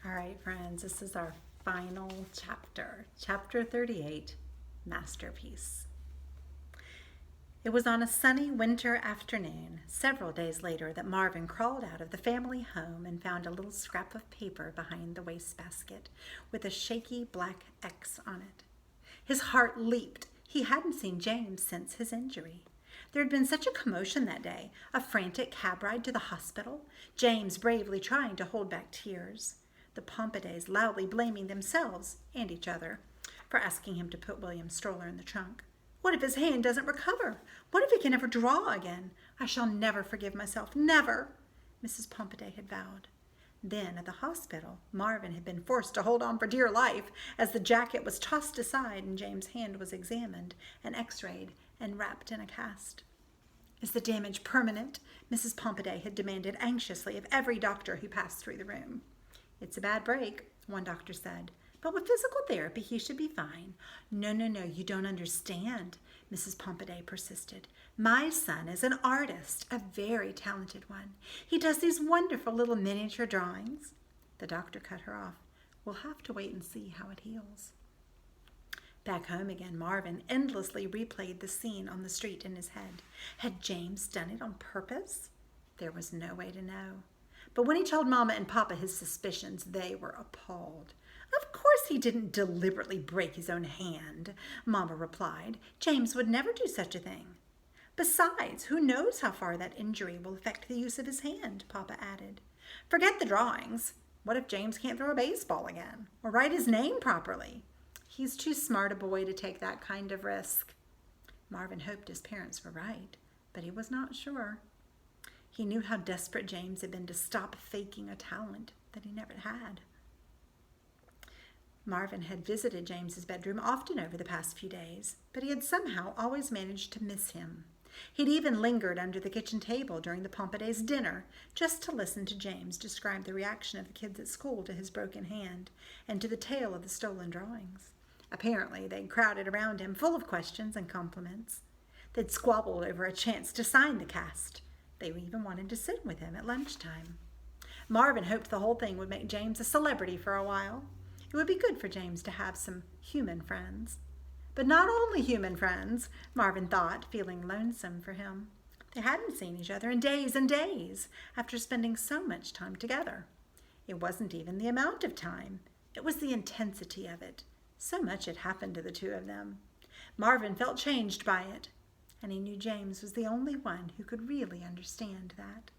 All right, friends, this is our final chapter, chapter 38, Masterpiece. It was on a sunny winter afternoon, several days later, that Marvin crawled out of the family home and found a little scrap of paper behind the wastebasket with a shaky black X on it. His heart leaped. He hadn't seen James since his injury. There had been such a commotion that day, a frantic cab ride to the hospital, James bravely trying to hold back tears, the Pompadays loudly blaming themselves and each other for asking him to put William's stroller in the trunk. What if his hand doesn't recover? What if he can never draw again? I shall never forgive myself, never, Mrs. Pompaday had vowed. Then, at the hospital, Marvin had been forced to hold on for dear life as the jacket was tossed aside and James' hand was examined and x-rayed and wrapped in a cast. Is the damage permanent? Mrs. Pompaday had demanded anxiously of every doctor who passed through the room. It's a bad break, one doctor said, but with physical therapy he should be fine. No, you don't understand, Mrs. Pompaday persisted. My son is an artist, a very talented one. He does these wonderful little miniature drawings. The doctor cut her off. We'll have to wait and see how it heals. Back home again, Marvin endlessly replayed the scene on the street in his head. Had James done it on purpose? There was no way to know. But when he told Mama and Papa his suspicions, they were appalled. Of course he didn't deliberately break his own hand, Mama replied. James would never do such a thing. Besides, who knows how far that injury will affect the use of his hand, Papa added. Forget the drawings. What if James can't throw a baseball again or write his name properly? He's too smart a boy to take that kind of risk. Marvin hoped his parents were right, but he was not sure. He knew how desperate James had been to stop faking a talent that he never had. Marvin had visited James's bedroom often over the past few days, but he had somehow always managed to miss him. He'd even lingered under the kitchen table during the Pompadays' dinner just to listen to James describe the reaction of the kids at school to his broken hand and to the tale of the stolen drawings. Apparently, they'd crowded around him full of questions and compliments. They'd squabbled over a chance to sign the cast. They even wanted to sit with him at lunchtime. Marvin hoped the whole thing would make James a celebrity for a while. It would be good for James to have some human friends. But not only human friends, Marvin thought, feeling lonesome for him. They hadn't seen each other in days and days after spending so much time together. It wasn't even the amount of time. It was the intensity of it. So much had happened to the two of them. Marvin felt changed by it, and he knew James was the only one who could really understand that.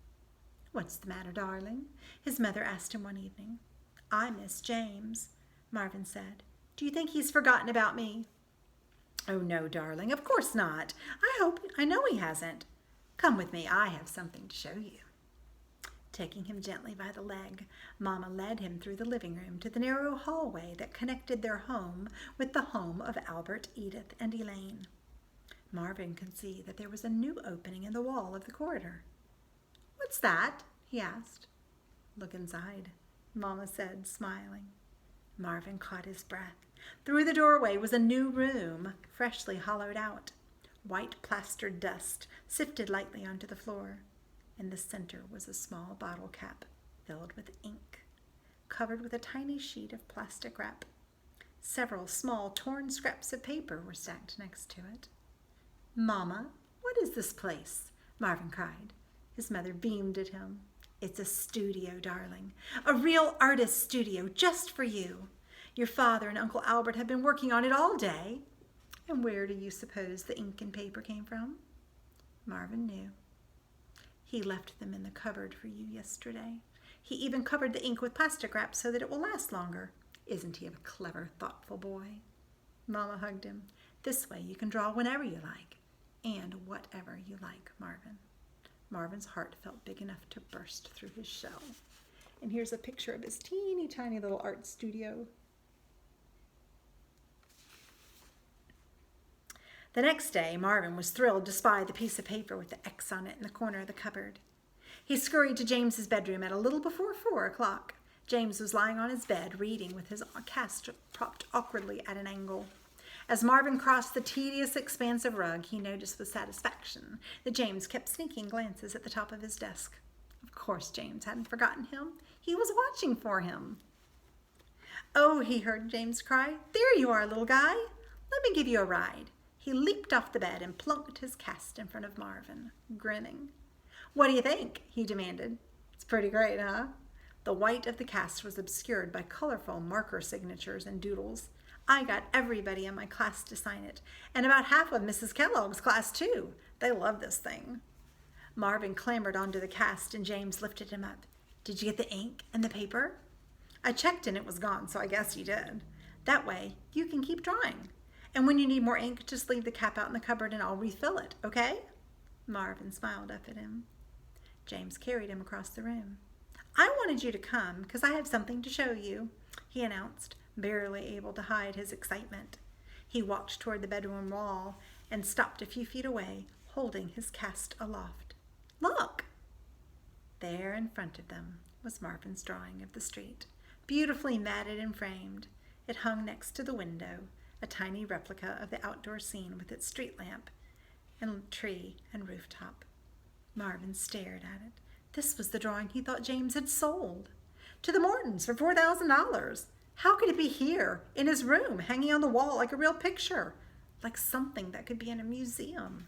What's the matter, darling? His mother asked him one evening. I miss James, Marvin said. Do you think he's forgotten about me? Oh, no, darling, of course not. I know he hasn't. Come with me, I have something to show you. Taking him gently by the leg, Mama led him through the living room to the narrow hallway that connected their home with the home of Albert, Edith, and Elaine. Marvin could see that there was a new opening in the wall of the corridor. What's that? He asked. Look inside, Mama said, smiling. Marvin caught his breath. Through the doorway was a new room, freshly hollowed out. White plastered dust sifted lightly onto the floor. In the center was a small bottle cap filled with ink, covered with a tiny sheet of plastic wrap. Several small torn scraps of paper were stacked next to it. Mama, what is this place? Marvin cried. His mother beamed at him. It's a studio, darling. A real artist's studio just for you. Your father and Uncle Albert have been working on it all day. And where do you suppose the ink and paper came from? Marvin knew. He left them in the cupboard for you yesterday. He even covered the ink with plastic wrap so that it will last longer. Isn't he a clever, thoughtful boy? Mama hugged him. This way you can draw whenever you like, and whatever you like, Marvin. Marvin's heart felt big enough to burst through his shell. And here's a picture of his teeny tiny little art studio. The next day, Marvin was thrilled to spy the piece of paper with the X on it in the corner of the cupboard. He scurried to James's bedroom at a little before 4 o'clock. James was lying on his bed, reading with his cast propped awkwardly at an angle. As Marvin crossed the tedious expanse of rug, he noticed with satisfaction that James kept sneaking glances at the top of his desk. Of course James hadn't forgotten him. He was watching for him. "Oh," he heard James cry. "There you are, little guy. Let me give you a ride." He leaped off the bed and plunked his cast in front of Marvin, grinning. "What do you think?" he demanded. "It's pretty great, huh?" The white of the cast was obscured by colorful marker signatures and doodles. "I got everybody in my class to sign it, and about half of Mrs. Kellogg's class, too. They love this thing." Marvin clambered onto the cast, and James lifted him up. "Did you get the ink and the paper?" "I checked and it was gone, so I guess you did. That way, you can keep drawing. And when you need more ink, just leave the cap out in the cupboard and I'll refill it, okay?" Marvin smiled up at him. James carried him across the room. "I wanted you to come because I have something to show you," he announced, barely able to hide his excitement. He walked toward the bedroom wall and stopped a few feet away, holding his cast aloft. "Look!" There in front of them was Marvin's drawing of the street, beautifully matted and framed. It hung next to the window, a tiny replica of the outdoor scene with its street lamp and tree and rooftop. Marvin stared at it. This was the drawing he thought James had sold to the Mortons for $4,000. How could it be here, in his room, hanging on the wall like a real picture, like something that could be in a museum?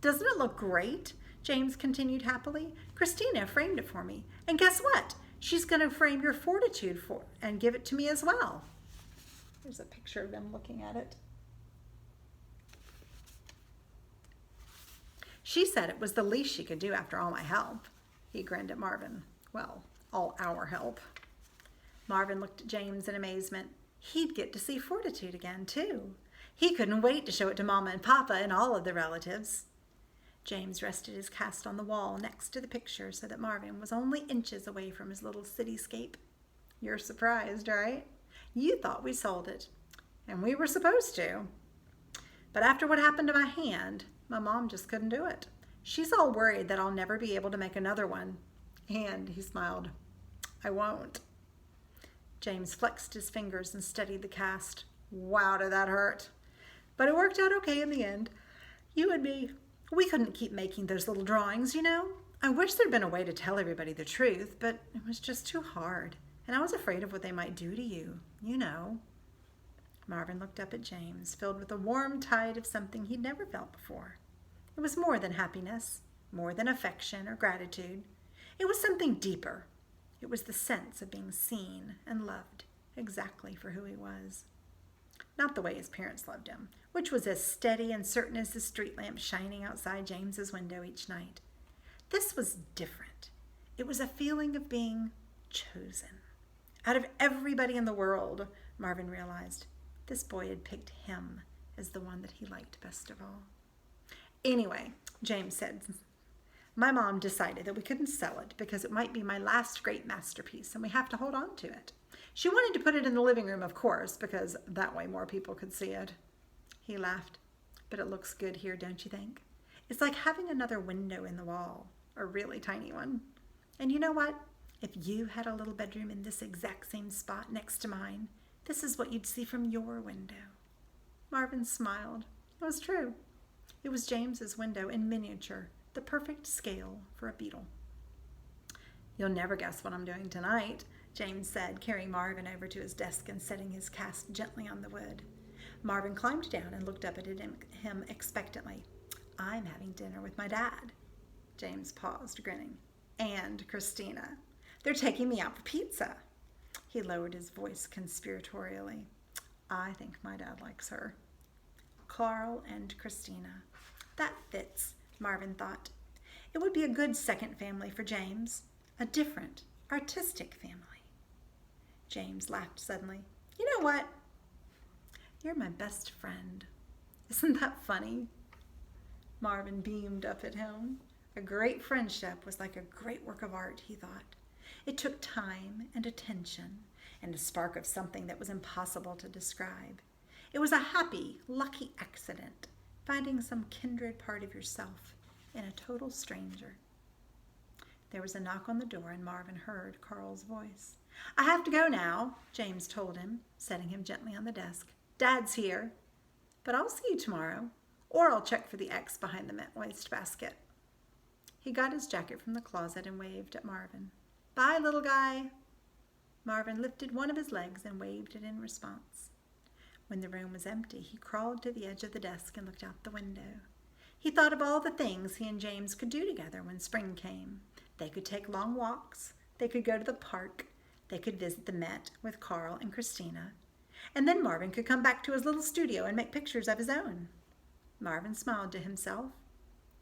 "Doesn't it look great?" James continued happily. "Christina framed it for me. And guess what? She's going to frame your fortitude and give it to me as well." There's a picture of them looking at it. "She said it was the least she could do after all my help." He grinned at Marvin. "Well, all our help." Marvin looked at James in amazement. He'd get to see fortitude again, too. He couldn't wait to show it to Mama and Papa and all of the relatives. James rested his cast on the wall next to the picture so that Marvin was only inches away from his little cityscape. "You're surprised, right? You thought we sold it, and we were supposed to. But after what happened to my hand, my mom just couldn't do it. She's all worried that I'll never be able to make another one. And," he smiled, "I won't." James flexed his fingers and studied the cast. "Wow, did that hurt? But it worked out okay in the end. You and me, we couldn't keep making those little drawings, you know. I wish there'd been a way to tell everybody the truth, but it was just too hard. And I was afraid of what they might do to you, you know." Marvin looked up at James, filled with a warm tide of something he'd never felt before. It was more than happiness, more than affection or gratitude. It was something deeper. It was the sense of being seen and loved exactly for who he was. Not the way his parents loved him, which was as steady and certain as the street lamp shining outside James's window each night. This was different. It was a feeling of being chosen. Out of everybody in the world, Marvin realized, this boy had picked him as the one that he liked best of all. "Anyway," James said, "my mom decided that we couldn't sell it because it might be my last great masterpiece and we have to hold on to it. She wanted to put it in the living room, of course, because that way more people could see it." He laughed. "But it looks good here, don't you think? It's like having another window in the wall, a really tiny one. And you know what? If you had a little bedroom in this exact same spot next to mine, this is what you'd see from your window." Marvin smiled. It was true. It was James's window in miniature, the perfect scale for a beetle. "You'll never guess what I'm doing tonight," James said, carrying Marvin over to his desk and setting his cast gently on the wood. Marvin climbed down and looked up at him expectantly. "I'm having dinner with my dad." James paused, grinning. "And Christina. They're taking me out for pizza." He lowered his voice conspiratorially. "I think my dad likes her." Carl and Christina. That fits, Marvin thought. It would be a good second family for James. A different, artistic family. James laughed suddenly. "You know what? You're my best friend. Isn't that funny?" Marvin beamed up at him. A great friendship was like a great work of art, he thought. It took time and attention and a spark of something that was impossible to describe. It was a happy, lucky accident, finding some kindred part of yourself in a total stranger. There was a knock on the door and Marvin heard Carl's voice. "I have to go now," James told him, setting him gently on the desk. "Dad's here. But I'll see you tomorrow, or I'll check for the X behind the wastebasket." He got his jacket from the closet and waved at Marvin. "Bye, little guy." Marvin lifted one of his legs and waved it in response. When the room was empty, he crawled to the edge of the desk and looked out the window. He thought of all the things he and James could do together when spring came. They could take long walks. They could go to the park. They could visit the Met with Carl and Christina. And then Marvin could come back to his little studio and make pictures of his own. Marvin smiled to himself.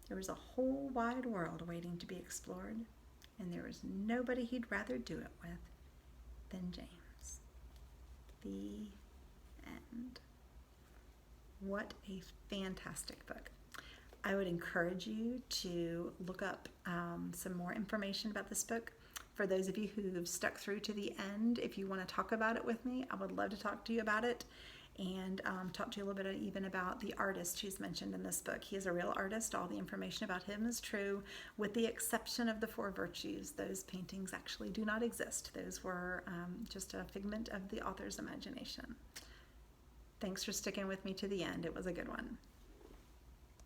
There was a whole wide world waiting to be explored, and there was nobody he'd rather do it with than James. The end. What a fantastic book. I would encourage you to look up some more information about this book. For those of you who've stuck through to the end, if you want to talk about it with me, I would love to talk to you about it and talk to you a little bit even about the artist who's mentioned in this book. He is a real artist. All the information about him is true, with the exception of the 4 virtues. Those paintings actually do not exist. Those were just a figment of the author's imagination. Thanks for sticking with me to the end. It was a good one.